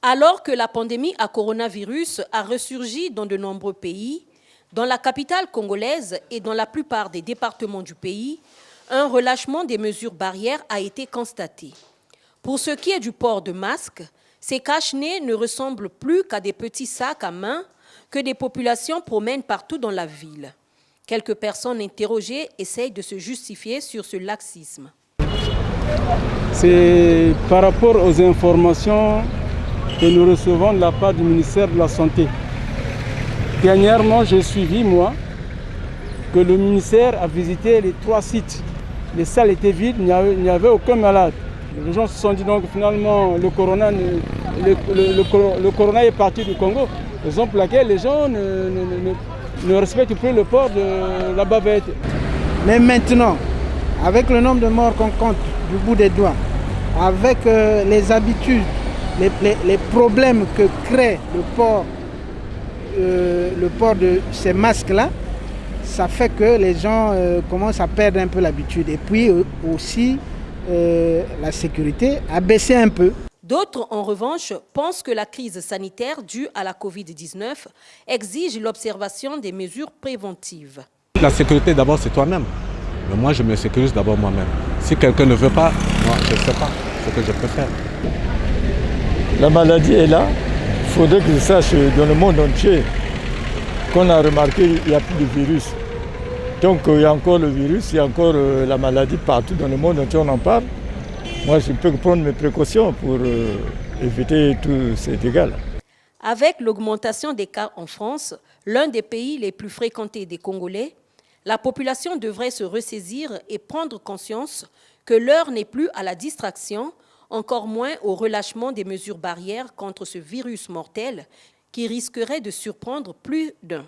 Alors que la pandémie à coronavirus a ressurgi dans de nombreux pays, dans la capitale congolaise et dans la plupart des départements du pays, un relâchement des mesures barrières a été constaté. Pour ce qui est du port de masques, ces cache-nez ne ressemblent plus qu'à des petits sacs à main que des populations promènent partout dans la ville. Quelques personnes interrogées essayent de se justifier sur ce laxisme. C'est par rapport aux informations que nous recevons de la part du ministère de la Santé. Dernièrement, j'ai suivi, moi, que le ministère a visité les 3 sites. Les salles étaient vides, il n'y avait aucun malade. Les gens se sont dit donc finalement le corona est parti du Congo. Raison pour laquelle les gens ne respectent plus le port de la bavette. Mais maintenant, avec le nombre de morts qu'on compte du bout des doigts, avec les habitudes, les problèmes que crée le port de ces masques-là, ça fait que les gens commencent à perdre un peu l'habitude. Et puis aussi, la sécurité a baissé un peu. D'autres, en revanche, pensent que la crise sanitaire due à la Covid-19 exige l'observation des mesures préventives. La sécurité, d'abord, c'est toi-même. Mais moi, je me sécurise d'abord moi-même. Si quelqu'un ne veut pas, moi, je ne sais pas ce que je peux faire. La maladie est là. Il faudrait que je sache dans le monde entier qu'on a remarqué qu'il n'y a plus de virus. Donc il y a encore le virus, il y a encore la maladie partout dans le monde entier, on en parle. Moi, je peux prendre mes précautions pour éviter tous ces dégâts-là. Avec l'augmentation des cas en France, l'un des pays les plus fréquentés des Congolais, la population devrait se ressaisir et prendre conscience que l'heure n'est plus à la distraction, encore moins au relâchement des mesures barrières contre ce virus mortel qui risquerait de surprendre plus d'un.